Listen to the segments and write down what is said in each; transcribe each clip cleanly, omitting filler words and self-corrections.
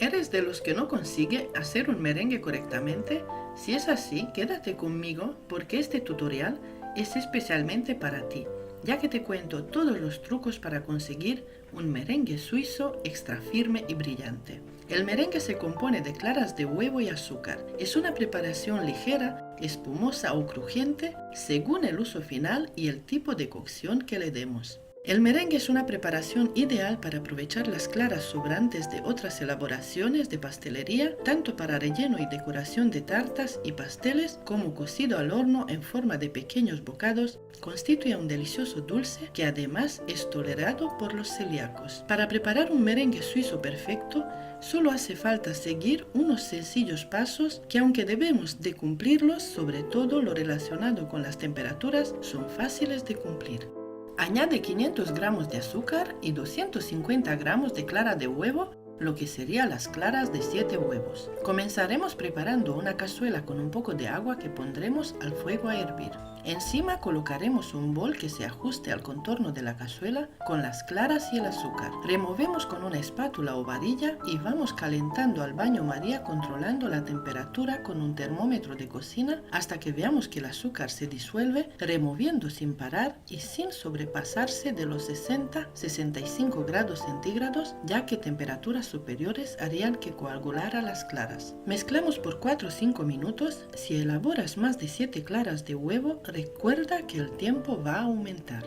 ¿Eres de los que no consigue hacer un merengue correctamente? Si es así, quédate conmigo porque este tutorial es especialmente para ti, ya que te cuento todos los trucos para conseguir un merengue suizo extra firme y brillante. El merengue se compone de claras de huevo y azúcar. Es una preparación ligera, espumosa o crujiente según el uso final y el tipo de cocción que le demos. El merengue es una preparación ideal para aprovechar las claras sobrantes de otras elaboraciones de pastelería, tanto para relleno y decoración de tartas y pasteles como cocido al horno en forma de pequeños bocados. Constituye un delicioso dulce que además es tolerado por los celíacos. Para preparar un merengue suizo perfecto, solo hace falta seguir unos sencillos pasos que, aunque debemos de cumplirlos, sobre todo lo relacionado con las temperaturas, son fáciles de cumplir. Añade 500 gramos de azúcar y 250 gramos de clara de huevo, lo que serían las claras de 7 huevos. Comenzaremos preparando una cazuela con un poco de agua que pondremos al fuego a hervir. Encima colocaremos un bol que se ajuste al contorno de la cazuela con las claras y el azúcar. Removemos con una espátula o varilla y vamos calentando al baño María controlando la temperatura con un termómetro de cocina hasta que veamos que el azúcar se disuelve, removiendo sin parar y sin sobrepasarse de los 60-65 grados centígrados, ya que temperaturas superiores harían que coagulara las claras. Mezclamos por 4 o 5 minutos. Si elaboras más de 7 claras de huevo, recuerda que el tiempo va a aumentar.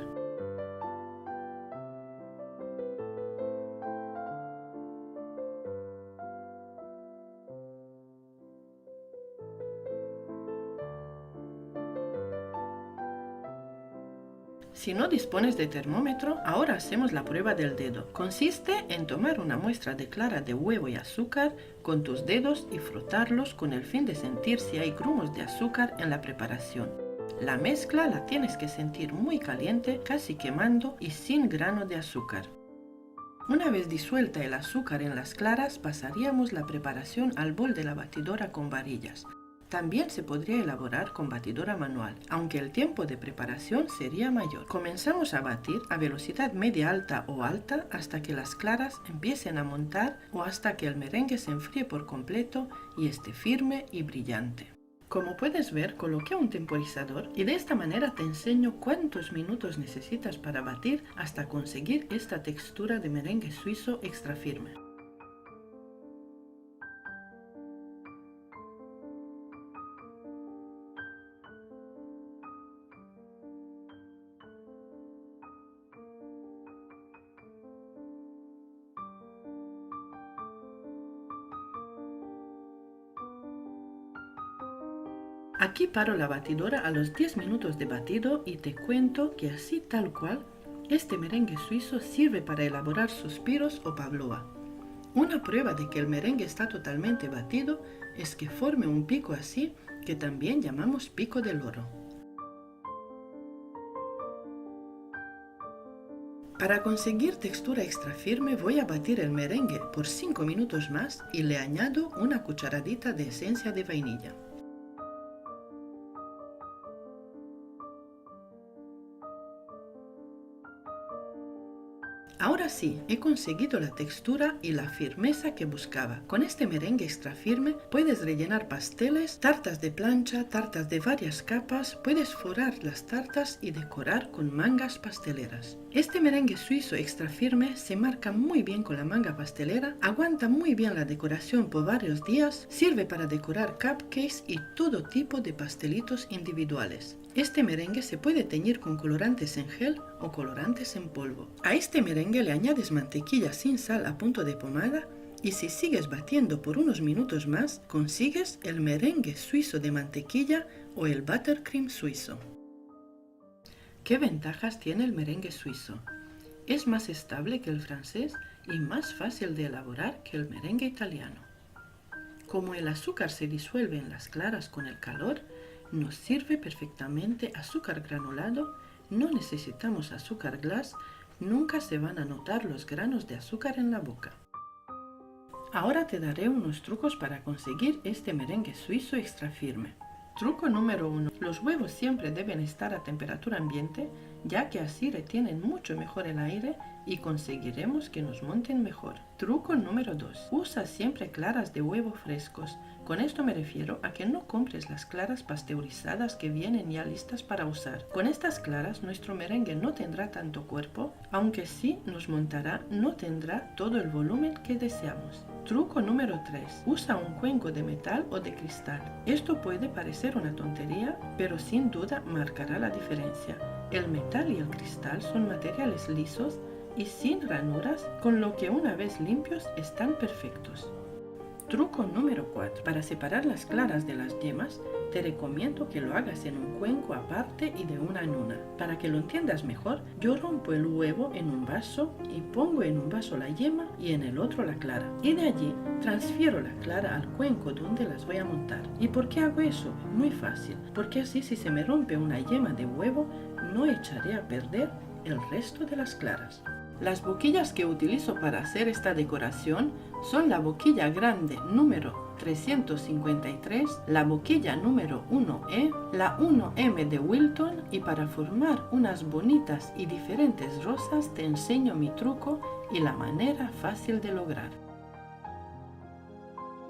Si no dispones de termómetro, ahora hacemos la prueba del dedo. Consiste en tomar una muestra de clara de huevo y azúcar con tus dedos y frotarlos con el fin de sentir si hay grumos de azúcar en la preparación. La mezcla la tienes que sentir muy caliente, casi quemando y sin grano de azúcar. Una vez disuelta el azúcar en las claras, pasaríamos la preparación al bol de la batidora con varillas. También se podría elaborar con batidora manual, aunque el tiempo de preparación sería mayor. Comenzamos a batir a velocidad media alta o alta hasta que las claras empiecen a montar o hasta que el merengue se enfríe por completo y esté firme y brillante. Como puedes ver, coloqué un temporizador y de esta manera te enseño cuántos minutos necesitas para batir hasta conseguir esta textura de merengue suizo extra firme. Aquí paro la batidora a los 10 minutos de batido y te cuento que así tal cual, este merengue suizo sirve para elaborar suspiros o pavlova. Una prueba de que el merengue está totalmente batido es que forme un pico así, que también llamamos pico del oro. Para conseguir textura extra firme voy a batir el merengue por 5 minutos más y le añado una cucharadita de esencia de vainilla. Ahora sí, he conseguido la textura y la firmeza que buscaba. Con este merengue extra firme puedes rellenar pasteles, tartas de plancha, tartas de varias capas, puedes forrar las tartas y decorar con mangas pasteleras. Este merengue suizo extra firme se marca muy bien con la manga pastelera, aguanta muy bien la decoración por varios días, sirve para decorar cupcakes y todo tipo de pastelitos individuales. Este merengue se puede teñir con colorantes en gel o colorantes en polvo. A este merengue le añades mantequilla sin sal a punto de pomada y si sigues batiendo por unos minutos más, consigues el merengue suizo de mantequilla o el buttercream suizo. ¿Qué ventajas tiene el merengue suizo? Es más estable que el francés y más fácil de elaborar que el merengue italiano. Como el azúcar se disuelve en las claras con el calor, nos sirve perfectamente azúcar granulado, no necesitamos azúcar glass, nunca se van a notar los granos de azúcar en la boca. Ahora te daré unos trucos para conseguir este merengue suizo extra firme. Truco número 1. Los huevos siempre deben estar a temperatura ambiente, ya que así retienen mucho mejor el aire y conseguiremos que nos monten mejor. Truco número 2. Usa siempre claras de huevo frescos. Con esto me refiero a que no compres las claras pasteurizadas que vienen ya listas para usar. Con estas claras nuestro merengue no tendrá tanto cuerpo, aunque sí nos montará, no tendrá todo el volumen que deseamos. Truco número 3. Usa un cuenco de metal o de cristal. Esto puede parecer una tontería, pero sin duda marcará la diferencia. El metal y el cristal son materiales lisos y sin ranuras, con lo que una vez limpios están perfectos. Truco número 4. Para separar las claras de las yemas, te recomiendo que lo hagas en un cuenco aparte y de una en una. Para que lo entiendas mejor, yo rompo el huevo en un vaso y pongo en un vaso la yema y en el otro la clara. Y de allí transfiero la clara al cuenco donde las voy a montar. ¿Y por qué hago eso? Muy fácil, porque así si se me rompe una yema de huevo, no echaré a perder el resto de las claras. Las boquillas que utilizo para hacer esta decoración son la boquilla grande número 353, la boquilla número 1E, la 1M de Wilton, y para formar unas bonitas y diferentes rosas te enseño mi truco y la manera fácil de lograr.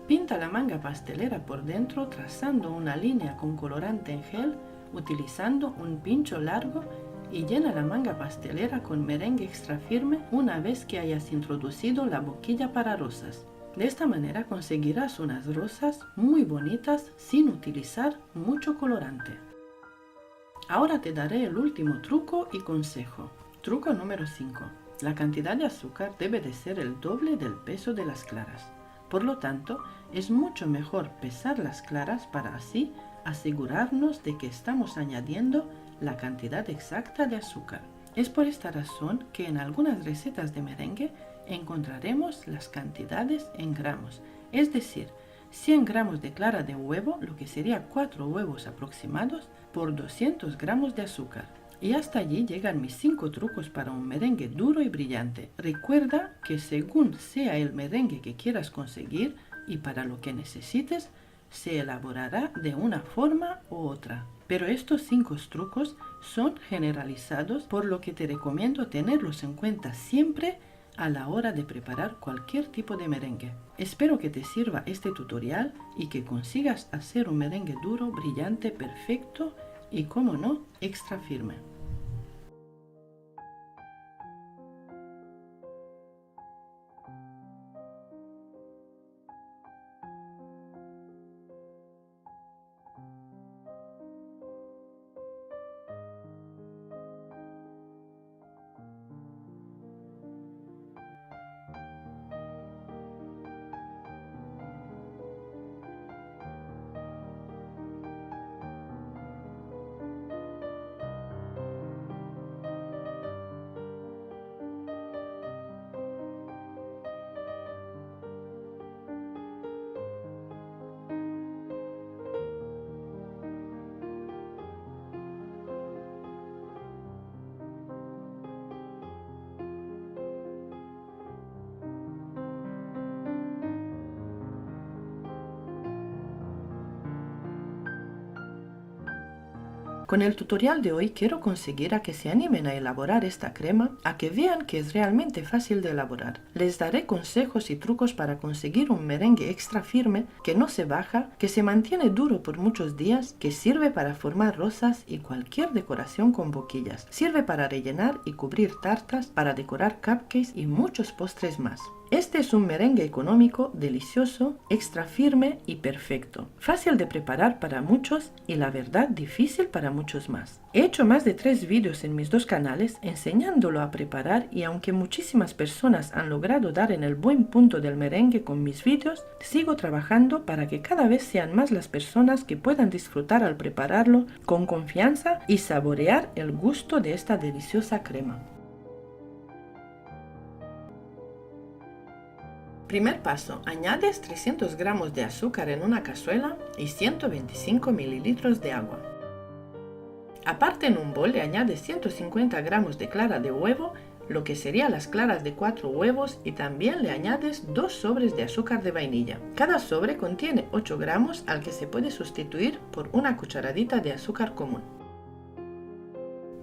Pinta la manga pastelera por dentro trazando una línea con colorante en gel utilizando un pincho largo y llena la manga pastelera con merengue extra firme una vez que hayas introducido la boquilla para rosas. De esta manera conseguirás unas rosas muy bonitas sin utilizar mucho colorante. Ahora te daré el último truco y consejo. Truco número 5. La cantidad de azúcar debe de ser el doble del peso de las claras. Por lo tanto, es mucho mejor pesar las claras para así asegurarnos de que estamos añadiendo la cantidad exacta de azúcar. Es por esta razón que en algunas recetas de merengue encontraremos las cantidades en gramos, es decir, 100 gramos de clara de huevo, lo que sería 4 huevos aproximados, por 200 gramos de azúcar. Y hasta allí llegan mis 5 trucos para un merengue duro y brillante. Recuerda que según sea el merengue que quieras conseguir y para lo que necesites, se elaborará de una forma u otra. Pero estos 5 trucos son generalizados, por lo que te recomiendo tenerlos en cuenta siempre a la hora de preparar cualquier tipo de merengue. Espero que te sirva este tutorial y que consigas hacer un merengue duro, brillante, perfecto y, como no, extra firme. Con el tutorial de hoy quiero conseguir a que se animen a elaborar esta crema, a que vean que es realmente fácil de elaborar. Les daré consejos y trucos para conseguir un merengue extra firme, que no se baja, que se mantiene duro por muchos días, que sirve para formar rosas y cualquier decoración con boquillas. Sirve para rellenar y cubrir tartas, para decorar cupcakes y muchos postres más. Este es un merengue económico, delicioso, extra firme y perfecto. Fácil de preparar para muchos y la verdad difícil para muchos más. He hecho más de 3 vídeos en mis 2 canales enseñándolo a preparar y aunque muchísimas personas han logrado dar en el buen punto del merengue con mis vídeos, sigo trabajando para que cada vez sean más las personas que puedan disfrutar al prepararlo con confianza y saborear el gusto de esta deliciosa crema. Primer paso, añades 300 gramos de azúcar en una cazuela y 125 mililitros de agua. Aparte, en un bol le añades 150 gramos de clara de huevo lo que serían las claras de 4 huevos, y también le añades 2 sobres de azúcar de vainilla. Cada sobre contiene 8 gramos al que se puede sustituir por una cucharadita de azúcar común.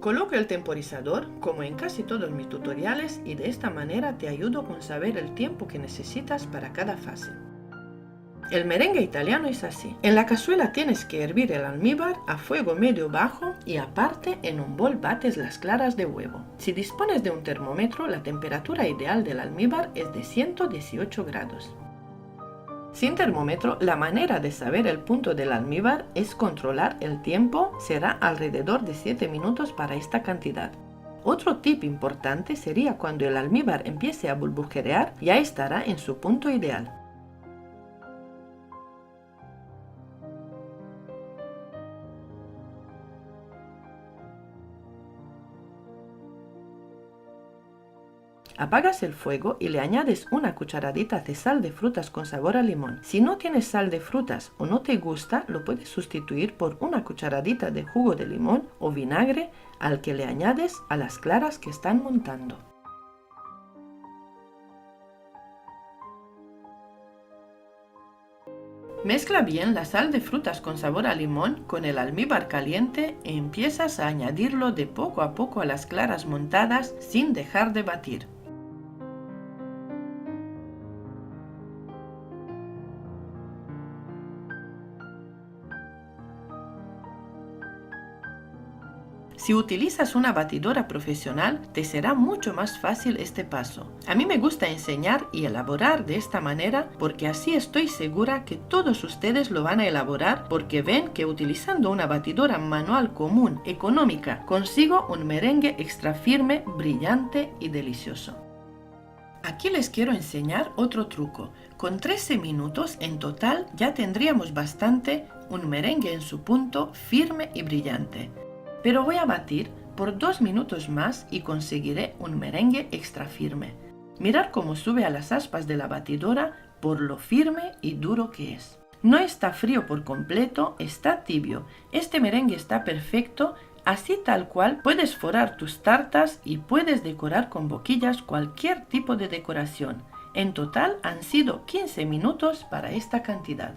Coloco el temporizador como en casi todos mis tutoriales y de esta manera te ayudo con saber el tiempo que necesitas para cada fase. El merengue italiano es así. En la cazuela tienes que hervir el almíbar a fuego medio bajo y aparte en un bol bates las claras de huevo. Si dispones de un termómetro, la temperatura ideal del almíbar es de 118 grados. Sin termómetro, la manera de saber el punto del almíbar es controlar el tiempo, será alrededor de 7 minutos para esta cantidad. Otro tip importante sería cuando el almíbar empiece a burbujear, ya estará en su punto ideal. Apagas el fuego y le añades una cucharadita de sal de frutas con sabor a limón. Si no tienes sal de frutas o no te gusta, lo puedes sustituir por una cucharadita de jugo de limón o vinagre al que le añades a las claras que están montando. Mezcla bien la sal de frutas con sabor a limón con el almíbar caliente y empiezas a añadirlo de poco a poco a las claras montadas sin dejar de batir. Si utilizas una batidora profesional, te será mucho más fácil este paso. A mí me gusta enseñar y elaborar de esta manera porque así estoy segura que todos ustedes lo van a elaborar porque ven que utilizando una batidora manual común, económica, consigo un merengue extra firme, brillante y delicioso. Aquí les quiero enseñar otro truco. Con 13 minutos en total ya tendríamos bastante un merengue en su punto firme y brillante. Pero voy a batir por 2 minutos más y conseguiré un merengue extra firme. Mirad cómo sube a las aspas de la batidora por lo firme y duro que es. No está frío por completo, está tibio. Este merengue está perfecto, así tal cual puedes forrar tus tartas y puedes decorar con boquillas cualquier tipo de decoración. En total han sido 15 minutos para esta cantidad.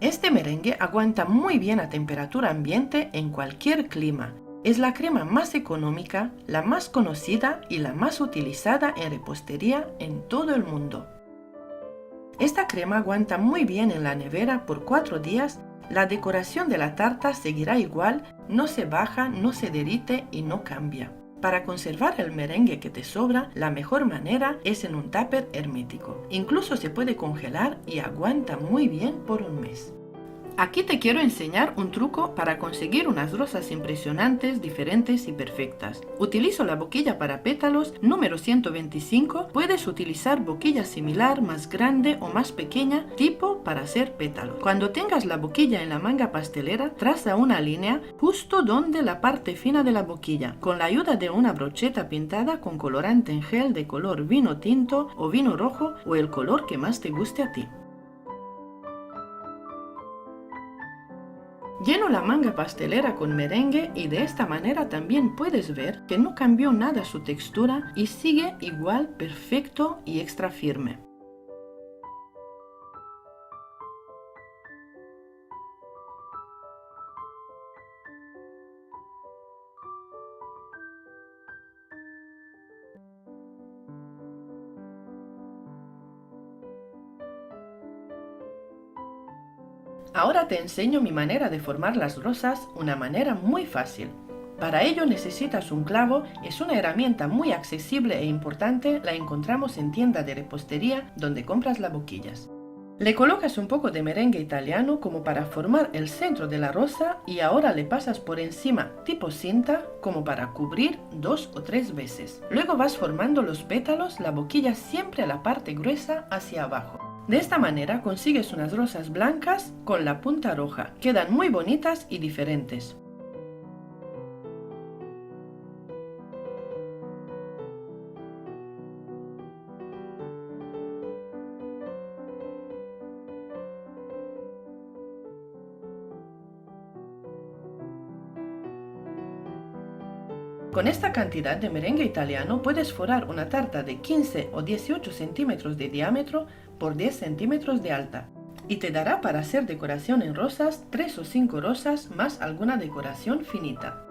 Este merengue aguanta muy bien a temperatura ambiente en cualquier clima. Es la crema más económica, la más conocida y la más utilizada en repostería en todo el mundo. Esta crema aguanta muy bien en la nevera por 4 días. La decoración de la tarta seguirá igual, no se baja, no se derrite y no cambia. Para conservar el merengue que te sobra, la mejor manera es en un tupper hermético. Incluso se puede congelar y aguanta muy bien por un mes. Aquí te quiero enseñar un truco para conseguir unas rosas impresionantes, diferentes y perfectas. Utilizo la boquilla para pétalos número 125. Puedes utilizar boquilla similar, más grande o más pequeña, tipo para hacer pétalos. Cuando tengas la boquilla en la manga pastelera, traza una línea justo donde la parte fina de la boquilla, con la ayuda de una brocheta pintada con colorante en gel de color vino tinto o vino rojo o el color que más te guste a ti. Lleno la manga pastelera con merengue y de esta manera también puedes ver que no cambió nada su textura y sigue igual perfecto y extra firme. Ahora te enseño mi manera de formar las rosas, una manera muy fácil. Para ello necesitas un clavo, es una herramienta muy accesible e importante, la encontramos en tienda de repostería donde compras las boquillas. Le colocas un poco de merengue italiano como para formar el centro de la rosa y ahora le pasas por encima tipo cinta como para cubrir 2 o 3 veces. Luego vas formando los pétalos, la boquilla siempre a la parte gruesa hacia abajo. De esta manera consigues unas rosas blancas con la punta roja. Quedan muy bonitas y diferentes. Con esta cantidad de merengue italiano puedes forrar una tarta de 15 o 18 centímetros de diámetro por 10 centímetros de alta y te dará para hacer decoración en rosas 3 o 5 rosas más alguna decoración finita.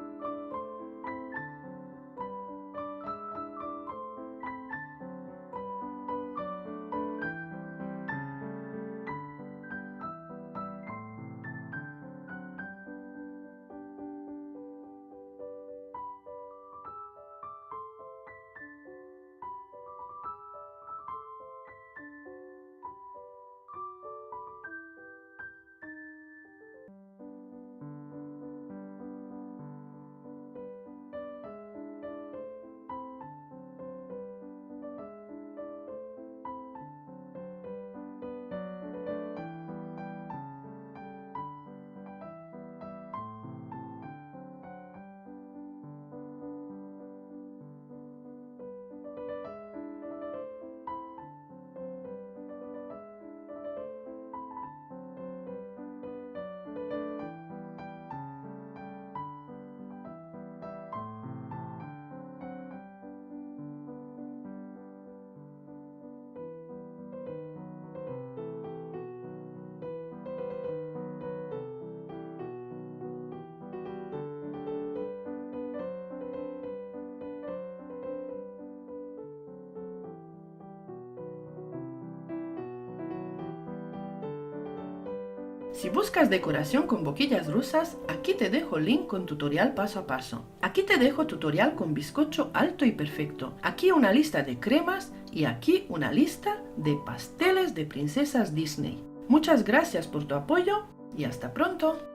Si buscas decoración con boquillas rusas, aquí te dejo link con tutorial paso a paso. Aquí te dejo tutorial con bizcocho alto y perfecto. Aquí una lista de cremas y aquí una lista de pasteles de princesas Disney. Muchas gracias por tu apoyo y hasta pronto.